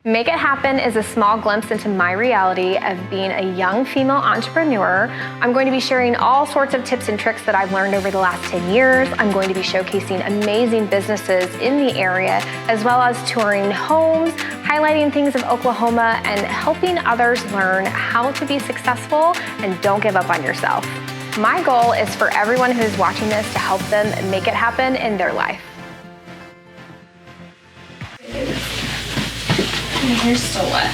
Make It Happen is a small glimpse into my reality of being a young female entrepreneur. I'm going to be sharing all sorts of tips and tricks that I've learned over the last 10 years. I'm going to be showcasing amazing businesses in the area, as well as touring homes, highlighting things of Oklahoma, and helping others learn how to be successful and don't give up on yourself. My goal is for everyone who's watching this to help them make it happen in their life. My hair's still wet.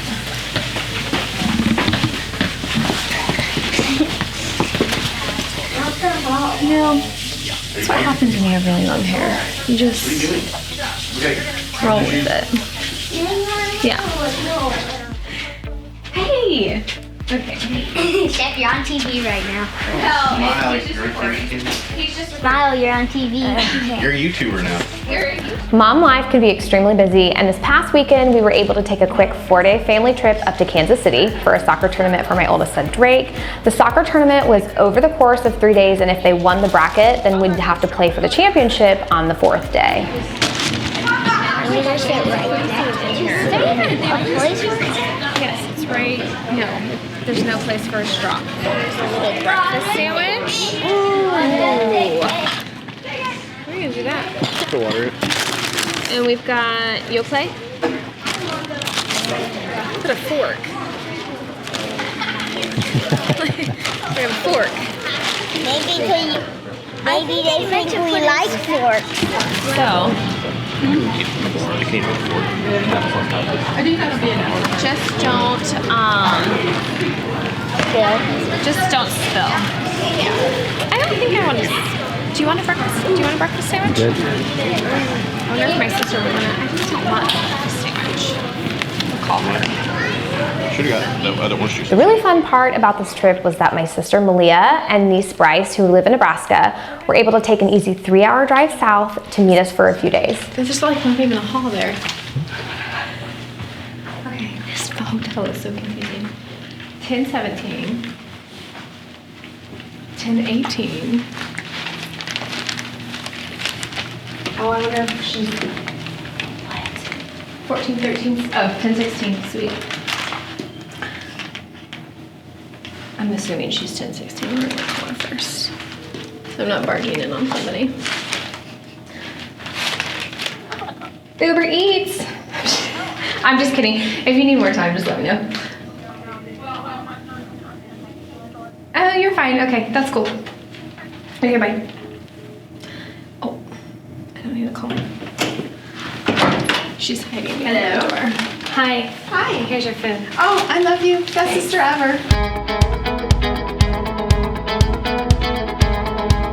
You know, that's what happens when you have really long hair. You just roll with it. Yeah. Hey! Okay. Chef, you're on TV right now. Smile, Smile, you're on TV. you're a YouTuber now. Mom life can be extremely busy, and this past weekend we were able to take a quick 4-day family trip up to Kansas City for a soccer tournament for my oldest son Drake. The soccer tournament was over the course of 3 days, and if they won the bracket, then we'd have to play for the championship on the 4th day. I'm gonna sit right Yes, it's right. No, there's no place for a straw. There's a little breakfast sandwich. Ooh. We're gonna do that. To water it. And we've got Yoplait. Put a fork. We have a fork. Maybe they think we like forks. So, just don't spill. I don't think I want to. Do you want a breakfast? Do you want a breakfast sandwich? I wonder if my sister would want it. I just don't want a breakfast sandwich. I'll call her. Should have got no other orange juice. The really fun part about this trip was that my sister Malia and niece Bryce, who live in Nebraska, were able to take an easy 3-hour drive south to meet us for a few days. There's just like not even a hall there. Okay, this hotel is so confusing. 1017. 1018. Oh, I wonder if she's what? 1413. Oh, 1016. Sweet. I'm assuming she's 1016. We're gonna call her first. So I'm not barging in on somebody. Uber Eats. I'm just kidding. If you need more time, just let me know. Oh, you're fine. Okay, that's cool. Okay, bye. Oh, I don't need to call her. She's hiding behind the door. Hi. Hi. Here's your food. Oh, I love you. Best sister ever.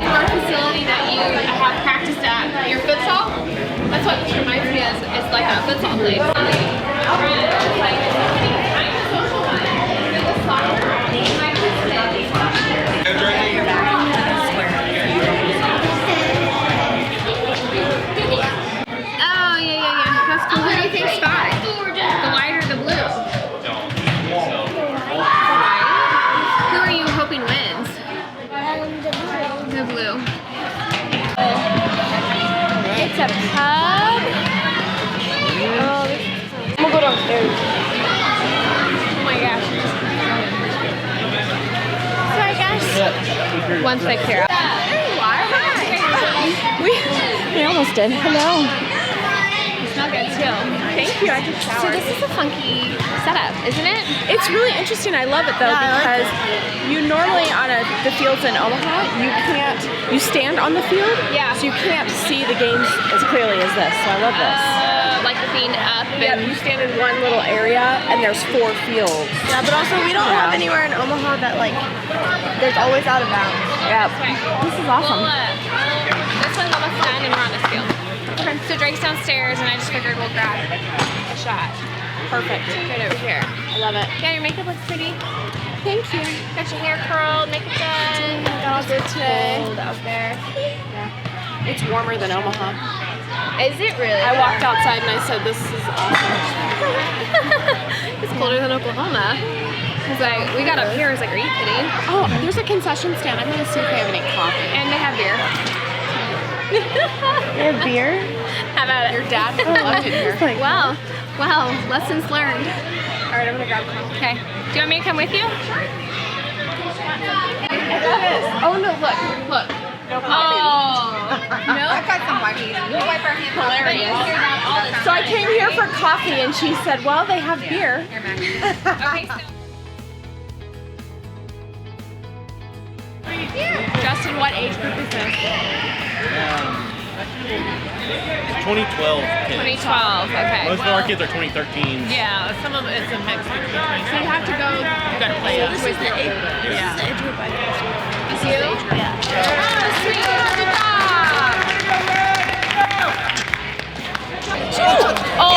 Our facility that you have practiced at, your futsal, that's what this reminds me of. It's like a futsal place. Oh, yeah. That's cool. Who do you think's fine? The white or the blue? White. Who are you hoping wins? The blue. It's a pub. Oh, I'm gonna go downstairs. Oh my gosh. So I guess once they clear up. We almost did. Hello. You smell good too. Thank you. I just So showered. this is a funky setup, isn't it? It's really interesting. I love it though because you normally on the fields in Omaha, you stand on the field, Yeah. so you can't see the games as clearly as this. So I love this. Like being up Yep, and you stand in one little area and there's 4 fields. Yeah, but also we don't have anywhere in Omaha that like, there's always out of bounds. Yep. This is awesome. This one's almost done and we're on this field. Okay. So Drake's downstairs and I just figured we'll grab a shot. Perfect. Right over here. I love it. Yeah, your makeup looks pretty. Thank you. Got your hair curled, makeup done. Got all good today. Cold out there. It's warmer than Omaha. Is it really? I walked outside and I said, this is awesome. It's colder than Oklahoma. Cause like we got up here, I was like, are you kidding? Oh, there's a concession stand. I'm gonna see if they have any coffee. And they have beer. They have beer? How about it? Your dad would love it here. Well, Well, lessons learned. All right, I'm gonna grab coffee. Okay. Do you want me to come with you? Oh no, look. Oh. No. I've got some wipes. We'll wipe our hands. Hilarious. So I came here for coffee and she said, well, they have beer. Okay, so. Justin, what age group is this? 2012 kids. 2012, okay. Most of our kids are 2013. Yeah, some of it's a mix between. So you have to go. You gotta play it. This is the age. This is the age group I It's you? Yeah. Oh, sweet. Good job. Oh,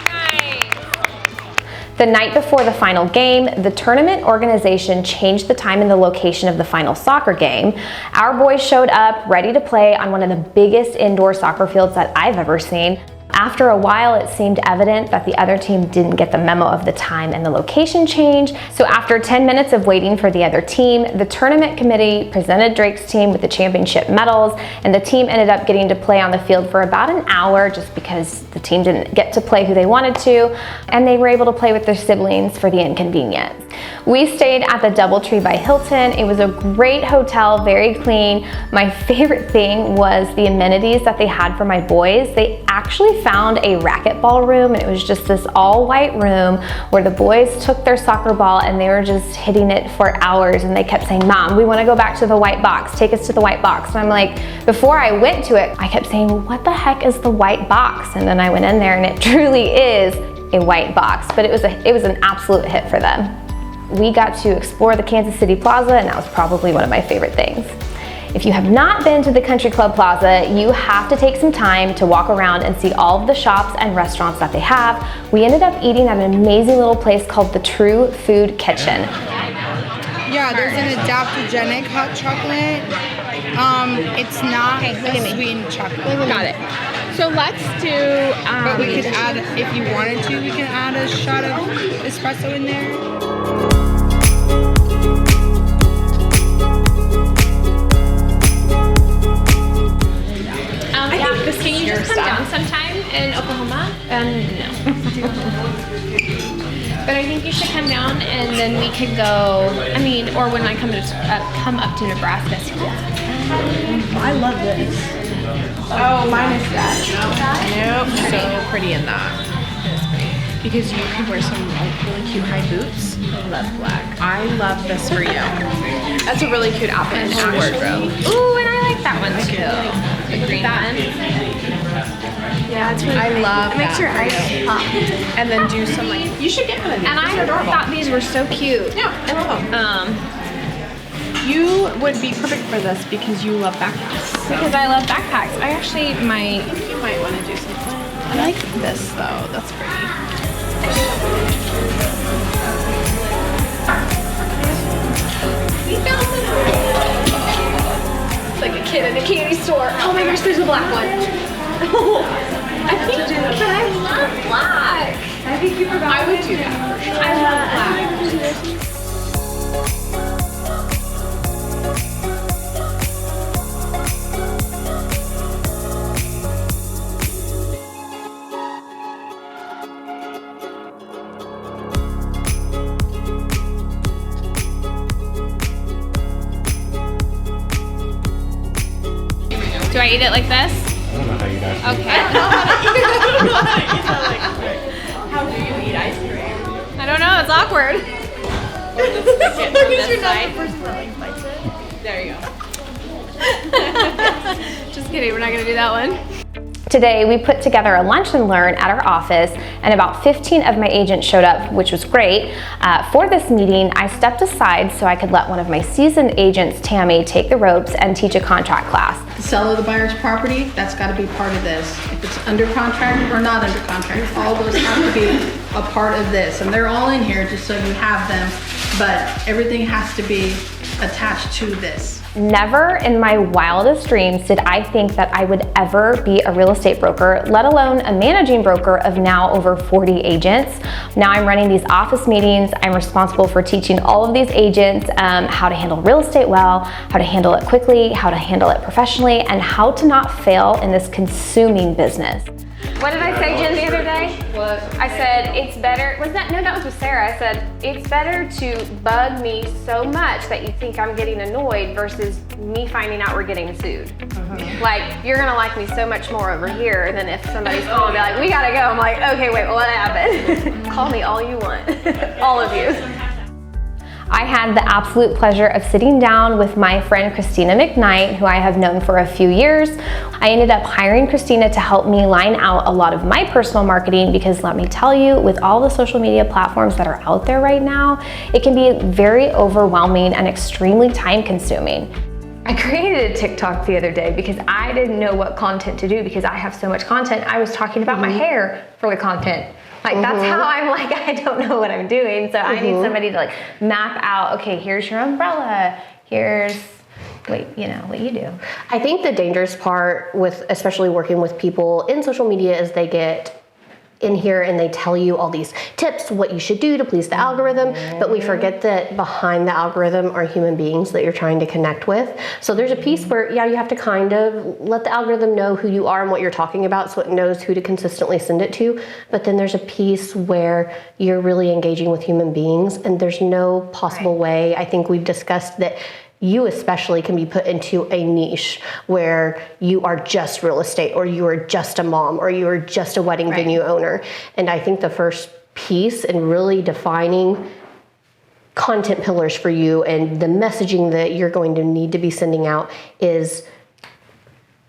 nice. The night before the final game, the tournament organization changed the time and the location of the final soccer game. Our boys showed up ready to play on one of the biggest indoor soccer fields that I've ever seen. After a while, it seemed evident that the other team didn't get the memo of the time and the location change. So after 10 minutes of waiting for the other team, the tournament committee presented Drake's team with the championship medals, and the team ended up getting to play on the field for about an hour just because the team didn't get to play who they wanted to, and they were able to play with their siblings for the inconvenience. We stayed at the DoubleTree by Hilton. It was a great hotel, very clean. My favorite thing was the amenities that they had for my boys. They actually found a racquetball room, and it was just this all white room where the boys took their soccer ball and they were just hitting it for hours, and they kept saying, Mom, we want to go back to the white box, take us to the white box. And I'm like, before I went to it, I kept saying, well, what the heck is the white box? And then I went in there and it truly is a white box, but it was an absolute hit for them. We got to explore the Kansas City Plaza, and that was probably one of my favorite things. If you have not been to the Country Club Plaza, you have to take some time to walk around and see all of the shops and restaurants that they have. We ended up eating at an amazing little place called the True Food Kitchen. Yeah, there's an adaptogenic hot chocolate. It's not the sweetened chocolate. Got it. So let's do, But we could add, if you wanted to, we can add a shot of espresso in there. Can you just come down sometime in Oklahoma? No. But I think you should come down, and then we could go. I mean, or when I come up to Nebraska. I love this. oh, mine is that. Nope, so pretty in that. Because you could wear some like really cute high boots. I love black. I love this for you. That's a really cute outfit in her wardrobe. Ooh, and I like that one too. The green one. Yeah, it's really I love It makes your eyes pop. And then do some like, you should get one of these. And I thought these were so cute. Yeah, I love them. You would be perfect for this because you love backpacks. Because I love backpacks. I actually might. You might want to do something. I like this though, that's pretty. We found them. It's like a kid in a candy store. Oh my gosh, there's a black one. I think, but I love black. I think you forgot. I would do that for sure. I love black. Do I eat it like this? I don't know how you guys do. Okay. How do you eat ice cream? I don't know, it's awkward. Because you're not the person that like bites it. There you go. Just kidding, we're not gonna do that one. Today, we put together a lunch and learn at our office, and about 15 of my agents showed up, which was great. For this meeting, I stepped aside so I could let one of my seasoned agents, Tammy, take the ropes and teach a contract class. The sale of the buyer's property, that's got to be part of this. If it's under contract or not under contract, all those have to be a part of this. And they're all in here just so you have them, but everything has to be attached to this. Never in my wildest dreams did I think that I would ever be a real estate broker, let alone a managing broker of now over 40 agents. Now I'm running these office meetings. I'm responsible for teaching all of these agents how to handle real estate well, how to handle it quickly, how to handle it professionally, and how to not fail in this consuming business. What did I say, Jen, the other day? What? I said, it's better, was that, no, that was with Sarah. I said, it's better to bug me so much that you think I'm getting annoyed versus me finding out we're getting sued. Like, you're gonna like me so much more over here than if somebody's calling and be like, we gotta go. I'm like, okay, wait, what happened? Call me all you want, all of you. I had the absolute pleasure of sitting down with my friend Christina McKnight, who I have known for a few years. I ended up hiring Christina to help me line out a lot of my personal marketing because let me tell you, with all the social media platforms that are out there right now, it can be very overwhelming and extremely time consuming. I created a TikTok the other day because I didn't know what content to do because I have so much content. I was talking about my hair for the content. Like that's how I'm like, I don't know what I'm doing. So I need somebody to like map out, okay, here's your umbrella, here's what you do. I think the dangerous part with especially working with people in social media is they get in here and they tell you all these tips, what you should do to please the algorithm, but we forget that behind the algorithm are human beings that you're trying to connect with. So there's a piece where, yeah, you have to kind of let the algorithm know who you are and what you're talking about so it knows who to consistently send it to. But then there's a piece where you're really engaging with human beings and there's no possible way. I think we've discussed that you especially can be put into a niche where you are just real estate or you are just a mom or you are just a wedding venue owner. And I think the first piece in really defining content pillars for you and the messaging that you're going to need to be sending out is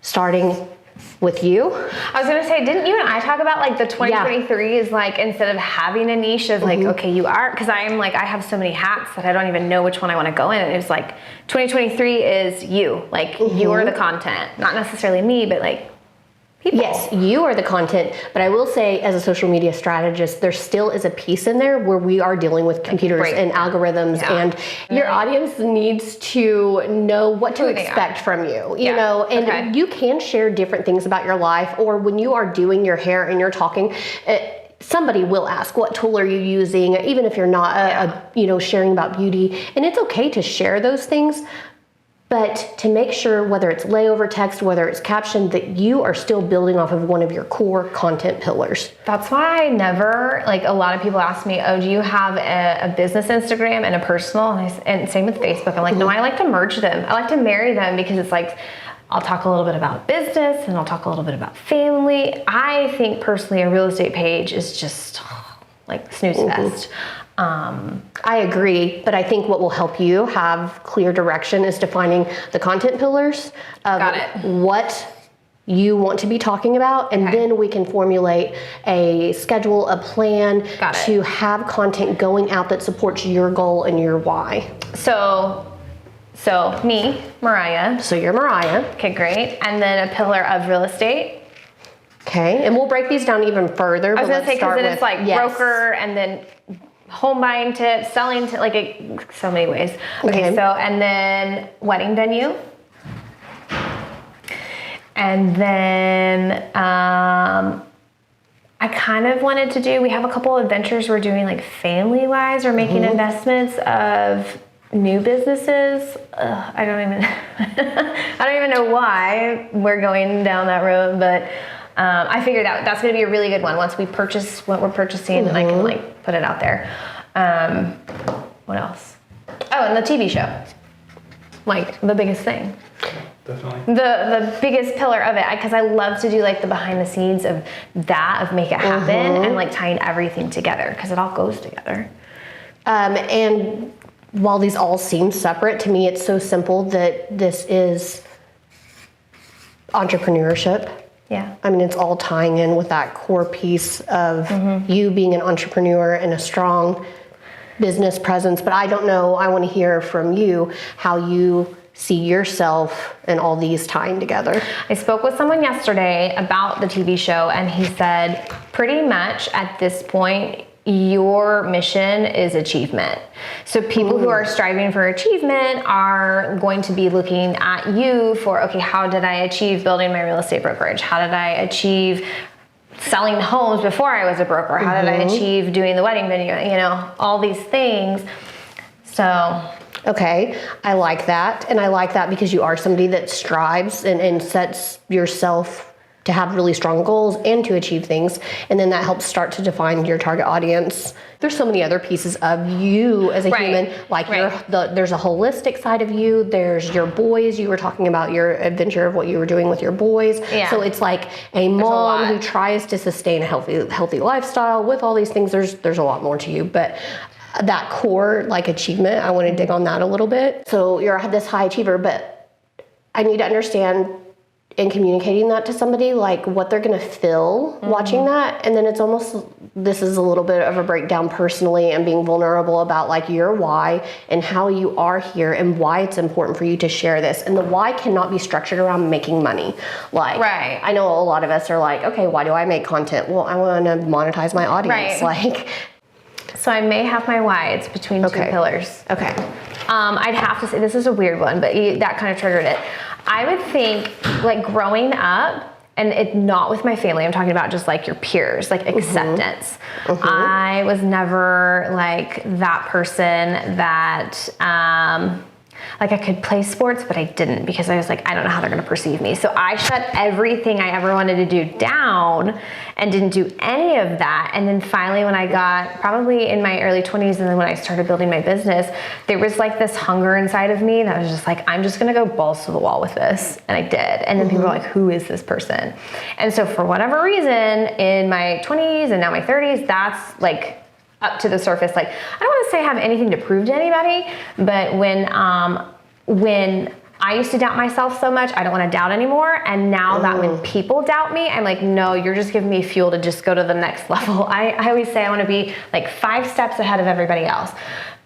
starting with you. I was gonna say, didn't you and I talk about like the 2023 is like, instead of having a niche of like, okay, you are, because I'm like, I have so many hats that I don't even know which one I want to go in. And it was like, 2023 is you, like you're the content, not necessarily me, but like people. Yes, you are the content, but I will say as a social media strategist, there still is a piece in there where we are dealing with computers and algorithms and your audience needs to know what to expect from you, you know, and you can share different things about your life or when you are doing your hair and you're talking, somebody will ask, what tool are you using? Even if you're not, sharing about beauty, and it's okay to share those things. But to make sure, whether it's layover text, whether it's caption, that you are still building off of one of your core content pillars. That's why I never, like a lot of people ask me, oh, do you have a business Instagram and a personal? And same with Facebook. I'm like, no, I like to merge them. I like to marry them because it's like, I'll talk a little bit about business and I'll talk a little bit about family. I think personally a real estate page is just like snooze fest. I agree, but I think what will help you have clear direction is defining the content pillars of what you want to be talking about, and then we can formulate a schedule, a plan to have content going out that supports your goal and your why. So me, Mariah. So you're Mariah. Okay, great. And then a pillar of real estate. Okay, and we'll break these down even further. I was gonna say, because then it's like broker and then home buying tips, selling tips, like so many ways. Okay, so, and then wedding venue. And then I kind of wanted to do, we have a couple of ventures we're doing like family-wise or making investments of new businesses. I don't even know why we're going down that road, but I figured out that's going to be a really good one. Once we purchase what we're purchasing, then I can like put it out there. What else? Oh, and the TV show, like the biggest thing. Definitely. The biggest pillar of it, because I love to do like the behind the scenes of that, of make it happen and like tying everything together because it all goes together. And while these all seem separate, to me it's so simple that this is entrepreneurship. Yeah. I mean, it's all tying in with that core piece of you being an entrepreneur and a strong business presence. But I don't know, I want to hear from you how you see yourself and all these tying together. I spoke with someone yesterday about the TV show, and he said pretty much at this point, your mission is achievement. So people who are striving for achievement are going to be looking at you for, okay, how did I achieve building my real estate brokerage? How did I achieve selling homes before I was a broker? How did I achieve doing the wedding venue? You know, all these things. So. Okay, I like that. And I like that because you are somebody that strives and sets yourself to have really strong goals and to achieve things. And then that helps start to define your target audience. There's so many other pieces of you as a human, like there's a holistic side of you. There's your boys. You were talking about your adventure of what you were doing with your boys. Yeah. So it's like a mom who tries to sustain a healthy lifestyle with all these things. There's a lot more to you, but that core like achievement, I want to dig on that a little bit. So you're this high achiever, but I need to understand in communicating that to somebody, like what they're going to feel watching that. And then it's almost, this is a little bit of a breakdown personally and being vulnerable about like your why and how you are here and why it's important for you to share this. And the why cannot be structured around making money. Like, I know a lot of us are like, okay, why do I make content? Well, I want to monetize my audience. Like, so I may have my why. It's between two pillars. Okay. I'd have to say, this is a weird one, but that kind of triggered it. I would think, like, growing up, and it not with my family, I'm talking about just like your peers, like acceptance. I was never like that person that, like I could play sports, but I didn't because I was like, I don't know how they're going to perceive me. So I shut everything I ever wanted to do down and didn't do any of that. And then finally, when I got probably in my early 20s, and then when I started building my business, there was like this hunger inside of me that was just like, I'm just going to go balls to the wall with this. And I did. And then people were like, who is this person? And so for whatever reason, in my 20s and now my 30s, that's like up to the surface. Like, I don't want to say I have anything to prove to anybody, but when I used to doubt myself so much, I don't want to doubt anymore. And now that when people doubt me, I'm like, no, you're just giving me fuel to just go to the next level. I always say I want to be like 5 steps ahead of everybody else.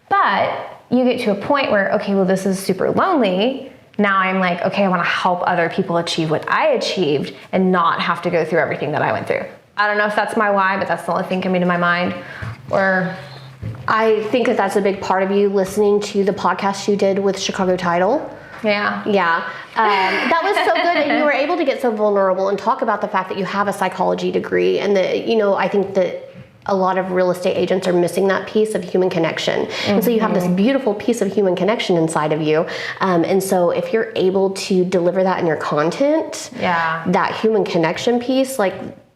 But you get to a point where, okay, well, this is super lonely. Now I'm like, okay, I want to help other people achieve what I achieved and not have to go through everything that I went through. I don't know if that's my why, but that's the only thing coming to my mind. Or I think that that's a big part of you listening to the podcast you did with Chicago Title. Yeah. That was so good, and you were able to get so vulnerable and talk about the fact that you have a psychology degree, and that, you know, I think that a lot of real estate agents are missing that piece of human connection. And so you have this beautiful piece of human connection inside of you. And so if you're able to deliver that in your content, that human connection piece, like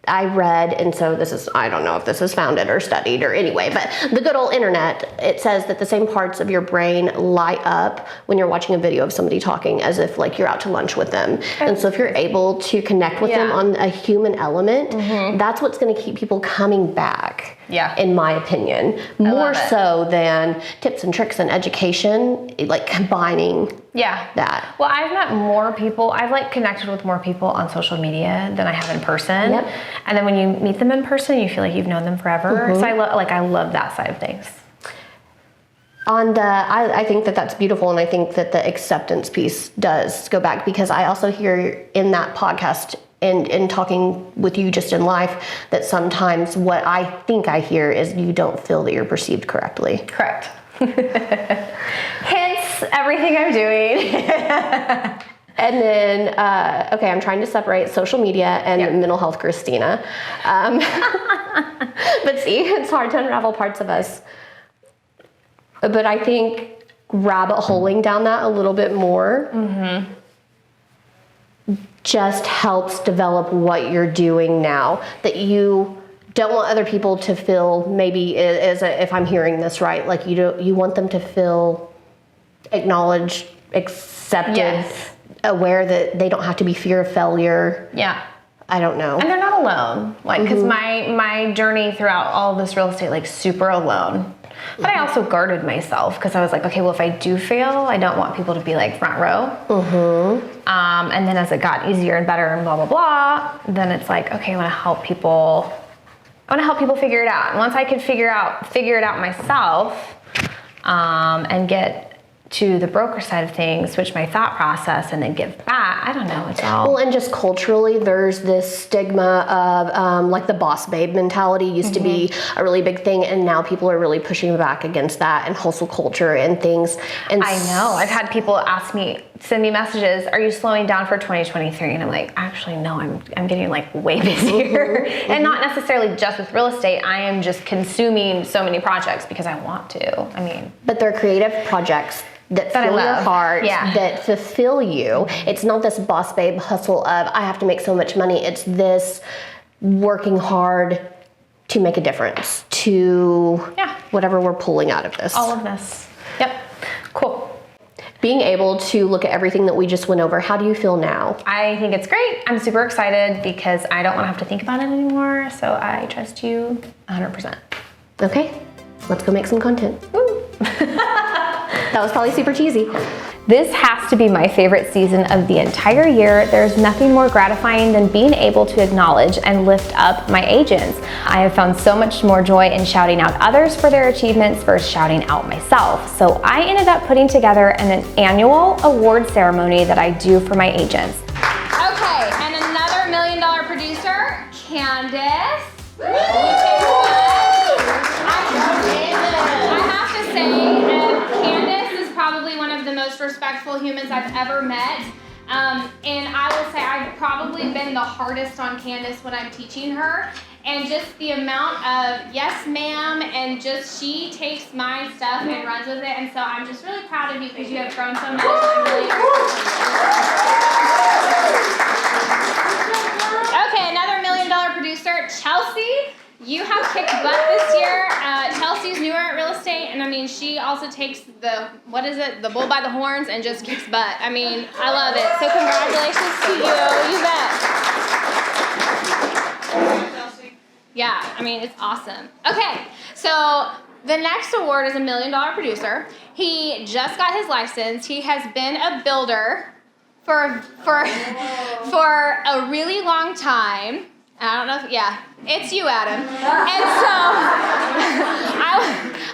I read, and so this is, I don't know if this is founded or studied or anyway, but the good old internet, it says that the same parts of your brain light up when you're watching a video of somebody talking as if like you're out to lunch with them. And so if you're able to connect with them on a human element, that's what's going to keep people coming back. In my opinion, more so than tips and tricks and education, like combining that. Well, I've met more people. I've like connected with more people on social media than I have in person. And then when you meet them in person, you feel like you've known them forever. So I love that side of things. On the, I think that that's beautiful, and I think that the acceptance piece does go back, because I also hear in that podcast and in talking with you just in life that sometimes what I think I hear is you don't feel that you're perceived correctly. Correct. Hence everything I'm doing. And then, okay, I'm trying to separate social media and mental health Christina. But see, it's hard to unravel parts of us. But I think rabbit holing down that a little bit more just helps develop what you're doing now, that you don't want other people to feel, maybe if I'm hearing this right, like you want them to feel acknowledged, accepted, aware that they don't have to be fear of failure. I don't know. And they're not alone. Like, because my journey throughout all of this real estate, like super alone. But I also guarded myself because I was like, okay, well, if I do fail, I don't want people to be like front row. And then as it got easier and better and blah, blah, blah, then it's like, okay, I want to help people. I want to help people figure it out. And once I could figure it out myself, and get to the broker side of things, switch my thought process, and then give back. I don't know. It's all. Well, and just culturally, there's this stigma of like the boss babe mentality used to be a really big thing, and now people are really pushing back against that and hustle culture and things. And I know. I've had people send me messages, are you slowing down for 2023? And I'm like, actually, no, I'm getting like way busier. And not necessarily just with real estate. I am just consuming so many projects because I want to. I mean. But they're creative projects that That I fill your love. heart, Yeah. that fulfill you. It's not this boss babe hustle of I have to make so much money. It's this working hard to make a difference to whatever we're pulling out of this. All of this. Yep. Cool. Being able to look at everything that we just went over, how do you feel now? I think it's great. I'm super excited because I don't want to have to think about it anymore. So I trust you 100%. Okay, let's go make some content. Woo. That was probably super cheesy. This has to be my favorite season of the entire year. There's nothing more gratifying than being able to acknowledge and lift up my agents. I have found so much more joy in shouting out others for their achievements versus shouting out myself. So I ended up putting together an annual award ceremony that I do for my agents. Okay, and another $1 million producer, Candace. I have to say, Candace is probably one of the most respectful humans I've ever met. And I will say I've probably been the hardest on Candace when I'm teaching her. And just the amount of yes ma'am, and just she takes my stuff and runs with it. And so I'm just really proud of you because you have grown so much. I'm really Okay, another $1 million producer, Chelsea. You have kicked butt this year. Chelsea's newer at real estate, and I mean, she also takes the bull by the horns and just kicks butt. I mean, I love it. So congratulations to you. You bet. Yeah, I mean, it's awesome. Okay, so the next award is $1 million producer. He just got his license. He has been a builder for a really long time. I don't know if, it's you, Adam. And so,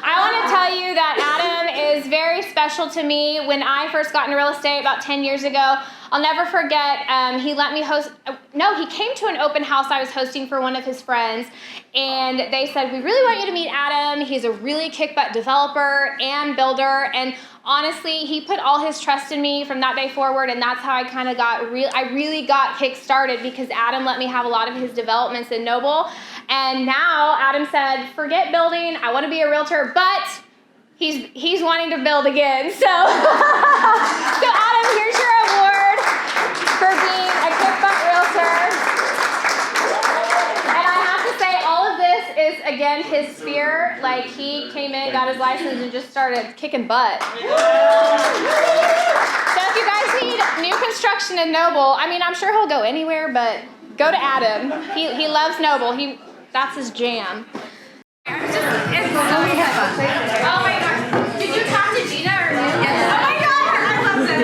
I want to tell you that Adam is very special to me. When I first got into real estate about 10 years ago, I'll never forget, he let me he came to an open house I was hosting for one of his friends, and they said, we really want you to meet Adam. He's a really kick-butt developer and builder, and honestly, he put all his trust in me from that day forward, and that's how I kind of I really got kick-started because Adam let me have a lot of his developments in Noble, and now Adam said, forget building, I want to be a realtor, but he's wanting to build again, so Adam, here's your award for being a kick-butt realtor. And I have to say, all of this is, again, his sphere. Like, he came in, got his license, and just started kicking butt. So if you guys need new construction in Noble, I mean, I'm sure he'll go anywhere, but go to Adam. He loves Noble. That's his jam. It's so fun. Oh my gosh. Did you talk to Gina or no? Yes. Oh my god, I love this.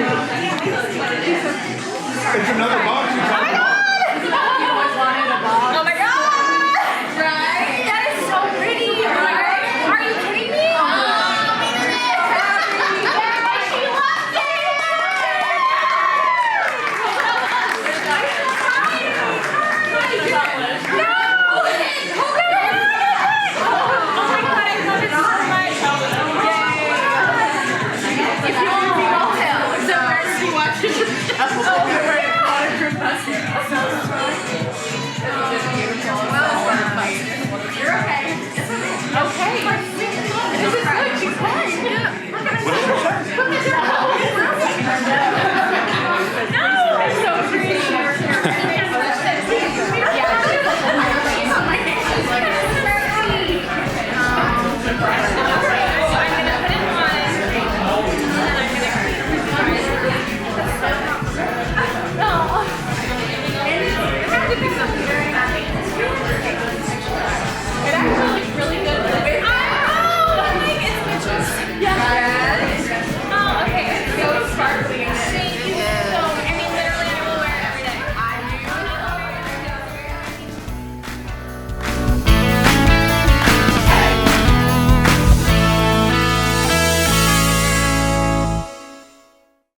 It's another box. Oh my god! You always wanted a box. Oh my god! Right? That is so pretty. Are you kidding me? Oh, look at this. Yeah, she loves it. No! Hold it! Oh my god, I love it so much. Yay! If you want to be all hell, so where's he watching the show? You're okay. Okay. This is good. She's fine. No, it's so pretty. Yeah.